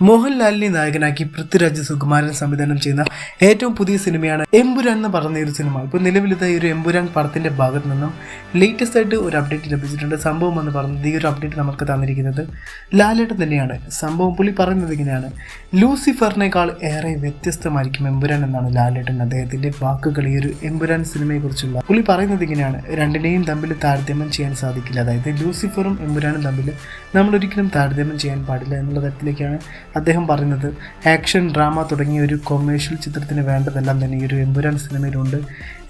മോഹൻലാലിനെ നായകനാക്കി പൃഥ്വിരാജ് സുകുമാരൻ സംവിധാനം ചെയ്യുന്ന ഏറ്റവും പുതിയ സിനിമയാണ് എമ്പുരാൻ എന്ന് പറഞ്ഞ ഒരു സിനിമ. ഇപ്പോൾ നിലവിലത്തെ ഈ ഒരു എമ്പുരാൻ പടത്തിന്റെ ഭാഗത്ത് നിന്നും ലേറ്റസ്റ്റ് ആയിട്ട് ഒരു അപ്ഡേറ്റ് ലഭിച്ചിട്ടുണ്ട്. സംഭവം എന്ന് പറഞ്ഞത് ഈ ഒരു അപ്ഡേറ്റ് നമുക്ക് തന്നിരിക്കുന്നത് ലാലേട്ടൻ തന്നെയാണ്. സംഭവം പുള്ളി പറയുന്നത് ഇങ്ങനെയാണ്: ലൂസിഫറിനേക്കാൾ ഏറെ വ്യത്യസ്തമായിരിക്കും എമ്പുരാൻ എന്നാണ് ലാലേട്ടൻ അദ്ദേഹത്തിന്റെ വാക്കുകൾ ഈ ഒരു എമ്പുരാൻ സിനിമയെ കുറിച്ചുള്ള. പുള്ളി പറയുന്നത് ഇങ്ങനെയാണ്: രണ്ടിനെയും തമ്മിൽ താരതമ്യം ചെയ്യാൻ സാധിക്കില്ല. അതായത് ലൂസിഫറും എമ്പുരാനും തമ്മിൽ നമ്മൾ ഒരിക്കലും താരതമ്യം ചെയ്യാൻ പാടില്ല എന്നുള്ള തരത്തിലേക്കാണ് അദ്ദേഹം പറയുന്നത്. ആക്ഷൻ, ഡ്രാമ തുടങ്ങിയ ഒരു കൊമേഴ്ഷ്യൽ ചിത്രത്തിന് വേണ്ടതെല്ലാം തന്നെ ഈ ഒരു എമ്പുരാൻ സിനിമയിലുണ്ട്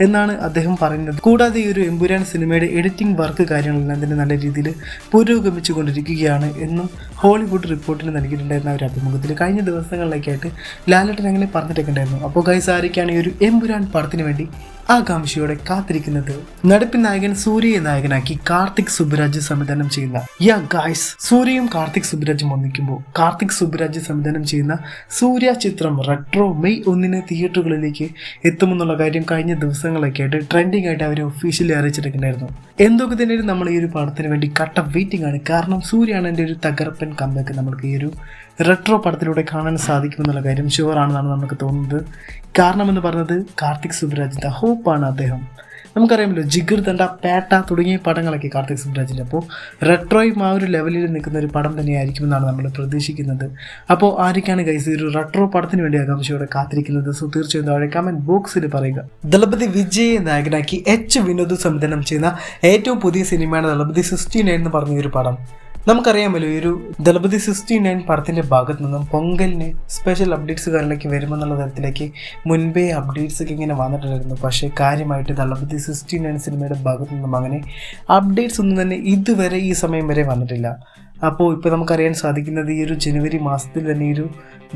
എന്നാണ് അദ്ദേഹം പറയുന്നത്. കൂടാതെ ഈ ഒരു എമ്പുരാൻ സിനിമയുടെ എഡിറ്റിംഗ് വർക്ക് കാര്യങ്ങളെല്ലാം തന്നെ നല്ല രീതിയിൽ പുരോഗമിച്ചു കൊണ്ടിരിക്കുകയാണ് എന്നും ഹോളിവുഡ് റിപ്പോർട്ടിന് നൽകിയിട്ടുണ്ടായിരുന്ന ഒരു അഭിമുഖത്തിൽ കഴിഞ്ഞ ദിവസങ്ങളിലേക്കായിട്ട് ലാലേട്ടൻ അങ്ങനെ പറഞ്ഞിട്ടൊക്കെ ഉണ്ടായിരുന്നു. അപ്പോൾ ഗൈസ്, ആരൊക്കെയാണ് ഈ ഒരു എമ്പുരാൻ പടത്തിന് വേണ്ടി ആകാംക്ഷയോടെ കാത്തിരിക്കുന്നത്? നടപ്പിൻ നായകൻ സൂര്യയെ നായകനാക്കി കാർത്തിക് സുബ്ബരാജ് സംവിധാനം ചെയ്യുന്ന സൂര്യയും കാർത്തിക് സുബ്ബരാജും ഒന്നിക്കുമ്പോൾ കാർത്തിക് സുബ്ബരാജ് സംവിധാനം ചെയ്യുന്ന സൂര്യ ചിത്രം റെട്രോ മെയ് 1 തിയേറ്ററുകളിലേക്ക് എത്തുമെന്നുള്ള കാര്യം കഴിഞ്ഞ ദിവസങ്ങളൊക്കെ ആയിട്ട് ട്രെൻഡിങ് ആയിട്ട് അവർ ഒഫീഷ്യലി അറിയിച്ചിട്ടുണ്ടായിരുന്നു. എന്തൊക്കെ തന്നെ നമ്മൾ ഈ ഒരു പടത്തിന് വേണ്ടി കട്ട വെയിറ്റിംഗ് ആണ്. കാരണം സൂര്യയാണ് എൻ്റെ ഒരു തകർപ്പൻ കമ്പൊക്കെ നമുക്ക് ഈ ഒരു റെട്രോ പടത്തിലൂടെ കാണാൻ സാധിക്കുമെന്നുള്ള കാര്യം ഷുവറാണെന്നാണ് നമുക്ക് തോന്നുന്നത്. കാരണം എന്ന് പറഞ്ഞത് കാർത്തിക് സുബ്ബരാജിൻ്റെ ഹോപ്പാണ് അദ്ദേഹം. നമുക്കറിയാമല്ലോ, ജിഗർ തണ്ട, പേട്ട തുടങ്ങിയ പടങ്ങളൊക്കെ കാർത്തിക് സുബ്ബരാജിൻ്റെ. അപ്പോൾ റെട്രോയും ആ ഒരു ലെവലിൽ നിൽക്കുന്ന ഒരു പടം തന്നെയായിരിക്കുമെന്നാണ് നമ്മൾ പ്രതീക്ഷിക്കുന്നത്. അപ്പോൾ ആരൊക്കെയാണ് ഗൈസ് ഈ ഒരു റെട്രോ പടത്തിന് വേണ്ടി ആകാംക്ഷയോടെ കാത്തിരിക്കുന്നത്? സോ തീർച്ചയായും താഴെ കമൻറ്റ് ബോക്സിൽ പറയുക. ദളപതി വിജയെ നായകനാക്കി എച്ച് വിനോദ് സംവിധാനം ചെയ്യുന്ന ഏറ്റവും പുതിയ സിനിമയാണ് ദളപതി 69 എന്ന് പറഞ്ഞ ഒരു പടം. നമുക്കറിയാമല്ലോ, ഈ ഒരു ദളപതി 69 പടത്തിൻ്റെ ഭാഗത്ത് നിന്നും പൊങ്കലിന് സ്പെഷ്യൽ അപ്ഡേറ്റ്സ് കാര്യങ്ങളൊക്കെ വരുമെന്നുള്ള തരത്തിലേക്ക് മുൻപേ അപ്ഡേറ്റ്സ് ഒക്കെ ഇങ്ങനെ വന്നിട്ടുണ്ടായിരുന്നു. പക്ഷേ കാര്യമായിട്ട് ദളപതി 69 സിനിമയുടെ ഭാഗത്ത് നിന്നും അങ്ങനെ അപ്ഡേറ്റ്സ് ഒന്നും തന്നെ ഇതുവരെ ഈ സമയം വരെ വന്നിട്ടില്ല. അപ്പോൾ ഇപ്പോൾ നമുക്കറിയാൻ സാധിക്കുന്നത് ഈ ഒരു ജനുവരി മാസത്തിൽ തന്നെ ഈ ഒരു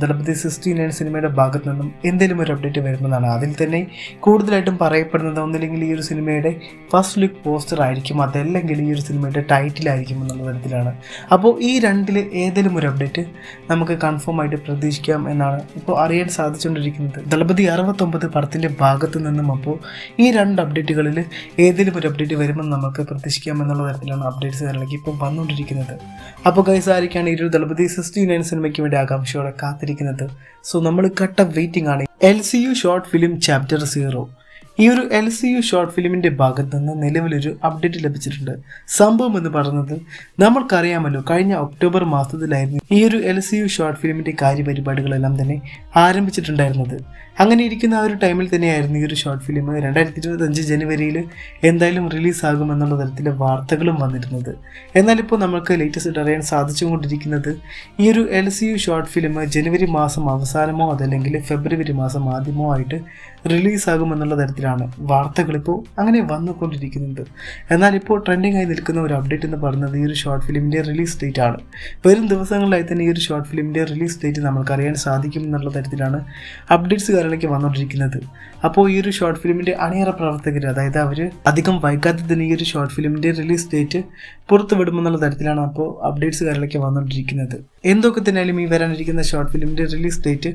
ദളപതി 69 സിനിമയുടെ ഭാഗത്ത് നിന്നും എന്തെങ്കിലും ഒരു അപ്ഡേറ്റ് വരുന്നതാണ്. അതിൽ തന്നെ കൂടുതലായിട്ടും പറയപ്പെടുന്നത് ഒന്നില്ലെങ്കിൽ ഈ ഒരു സിനിമയുടെ ഫസ്റ്റ് ലുക്ക് പോസ്റ്റർ ആയിരിക്കും, അതല്ലെങ്കിൽ ഈ ഒരു സിനിമയുടെ ടൈറ്റിലായിരിക്കും എന്നുള്ള തരത്തിലാണ്. അപ്പോൾ ഈ രണ്ടിൽ ഏതെങ്കിലും ഒരു അപ്ഡേറ്റ് നമുക്ക് കൺഫേം ആയിട്ട് പ്രതീക്ഷിക്കാം എന്നാണ് ഇപ്പോൾ അറിയാൻ സാധിച്ചുകൊണ്ടിരിക്കുന്നത്. ദളപതി 69 പടത്തിൻ്റെ ഭാഗത്ത് നിന്നും അപ്പോൾ ഈ രണ്ട് അപ്ഡേറ്റുകളിൽ ഏതെങ്കിലും ഒരു അപ്ഡേറ്റ് വരുമെന്ന് നമുക്ക് പ്രതീക്ഷിക്കാം എന്നുള്ള തരത്തിലാണ് അപ്ഡേറ്റ്സ് കാര്യങ്ങളൊക്കെ ഇപ്പോൾ വന്നുകൊണ്ടിരിക്കുന്നത്. അപ്പോൾ ഗൈസ്, ആരൊക്കെയാണ് ഈ ഒരു ദളപതി 69 സിനിമയ്ക്ക് വേണ്ടി ആകാംക്ഷയോടെ കാത്തിരിക്കുന്നത്? സോ നമ്മൾ കട്ട വെയിറ്റിംഗ് ആണ്. LCU short film chapter 0. ഈ ഒരു LCU ഷോർട്ട് ഫിലിമിൻ്റെ ഭാഗത്ത് നിന്ന് നിലവിലൊരു അപ്ഡേറ്റ് ലഭിച്ചിട്ടുണ്ട്. സംഭവം എന്ന് പറയുന്നത് നമ്മൾക്കറിയാമല്ലോ, കഴിഞ്ഞ ഒക്ടോബർ മാസത്തിലായിരുന്നു ഈ ഒരു LCU ഷോർട്ട് ഫിലിമിൻ്റെ കാര്യപരിപാടികളെല്ലാം തന്നെ ആരംഭിച്ചിട്ടുണ്ടായിരുന്നത്. അങ്ങനെ ഇരിക്കുന്ന ആ ഒരു ടൈമിൽ തന്നെയായിരുന്നു ഈ ഒരു ഷോർട്ട് ഫിലിം 2025 ജനുവരിയിൽ എന്തായാലും റിലീസാകുമെന്നുള്ള തരത്തിലെ വാർത്തകളും വന്നിരുന്നത്. എന്നാലിപ്പോൾ നമുക്ക് ലേറ്റസ്റ്റ് അറിയാൻ സാധിച്ചുകൊണ്ടിരിക്കുന്നത് ഈ ഒരു LCU ഷോർട്ട് ഫിലിം ജനുവരി മാസം അവസാനമോ അതല്ലെങ്കിൽ ഫെബ്രുവരി മാസം ആദ്യമോ ആയിട്ട് റിലീസാകുമെന്നുള്ള തരത്തിലാണ് വാർത്തകളിപ്പോൾ അങ്ങനെ വന്നുകൊണ്ടിരിക്കുന്നത്. എന്നാലിപ്പോൾ ട്രെൻഡിങ് ആയി നിൽക്കുന്ന ഒരു അപ്ഡേറ്റ് എന്ന് പറയുന്നത് ഈ ഒരു ഷോർട്ട് ഫിലിമിൻ്റെ റിലീസ് ഡേറ്റ് ആണ്. വരും ദിവസങ്ങളിലായി തന്നെ ഈ ഒരു ഷോർട്ട് ഫിലിമിൻ്റെ റിലീസ് ഡേറ്റ് നമുക്കറിയാൻ സാധിക്കും എന്നുള്ള തരത്തിലാണ് അപ്ഡേറ്റ്സ് കാര്യങ്ങളൊക്കെ വന്നുകൊണ്ടിരിക്കുന്നത്. അപ്പോൾ ഈ ഒരു ഷോർട്ട് ഫിലിമിൻ്റെ അണിയറ പ്രവർത്തകർ, അതായത് അവർ അധികം വൈകാതെ തന്നെ ഈ ഒരു ഷോർട്ട് ഫിലിമിൻ്റെ റിലീസ് ഡേറ്റ് പുറത്തു വിടുമെന്നുള്ള തരത്തിലാണ് അപ്പോൾ അപ്ഡേറ്റ്സ് കാര്യങ്ങളൊക്കെ വന്നുകൊണ്ടിരിക്കുന്നത്. എന്തൊക്കെ തന്നെയാലും ഈ വരാനിരിക്കുന്ന ഷോർട്ട് ഫിലിമിൻ്റെ റിലീസ് ഡേറ്റ്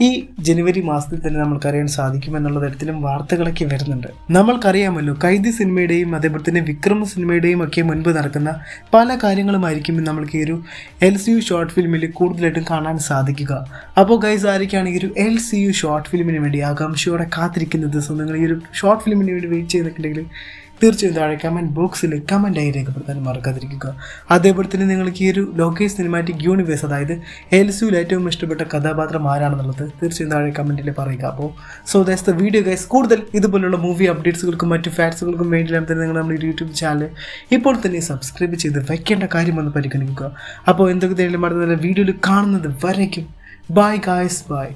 ഈ ജനുവരി മാസത്തിൽ തന്നെ നമുക്കറിയാൻ സാധിക്കുമെന്നുള്ള തരത്തിലും വാർത്തകളൊക്കെ വരുന്നുണ്ട്. നമ്മൾക്കറിയാമല്ലോ, കൈദി സിനിമയുടെയും അതേപോലെ തന്നെ വിക്രം സിനിമയുടെയും ഒക്കെ മുൻപ് നടക്കുന്ന പല കാര്യങ്ങളുമായിരിക്കും നമ്മൾക്ക് ഈ ഒരു LCU ഷോർട്ട് ഫിലിമിൽ കൂടുതലായിട്ടും കാണാൻ സാധിക്കുക. അപ്പോൾ ഗൈസ്, ആരൊക്കെയാണ് ഈ ഒരു LCU ഷോർട്ട് ഫിലിമിന് വേണ്ടി ആകാംക്ഷയോടെ കാത്തിരിക്കുന്നത്? സോ നിങ്ങൾ ഈ ഒരു ഷോർട്ട് ഫിലിമിന് വേണ്ടി വെയിറ്റ് ചെയ്യുന്നുണ്ടെങ്കിൽ തീർച്ചയായും താഴെ കമൻറ്റ് ബോക്സിൽ കമൻറ്റായി രേഖപ്പെടുത്താൻ മറക്കാതിരിക്കുക. അതേപോലെ തന്നെ നിങ്ങൾക്ക് ഈ ഒരു ലോകേഷ് സിനിമാറ്റിക് യൂണിവേഴ്സ്, അതായത് LCUവിൽ ഏറ്റവും ഇഷ്ടപ്പെട്ട കഥാപാത്രം ആരാണെന്നുള്ളത് തീർച്ചയായും താഴെ കമൻറ്റിൽ പറയുക. അപ്പോൾ so that's the video guys. കൂടുതൽ ഇതുപോലുള്ള മൂവി അപ്ഡേറ്റ്സുകൾക്കും മറ്റു ഫാക്ട്സുകൾക്കും വേണ്ടിയാണ് തന്നെ നിങ്ങൾ നമ്മുടെ യൂട്യൂബ് ചാനൽ ഇപ്പോൾ തന്നെ സബ്സ്ക്രൈബ് ചെയ്ത് വയ്ക്കേണ്ട കാര്യമെന്ന് പരിഗണിക്കുക. അപ്പോൾ എന്തൊക്കെ തന്നെ അടുത്ത വീഡിയോയിൽ കാണുന്നത് വരയ്ക്കും. Bye guys, by.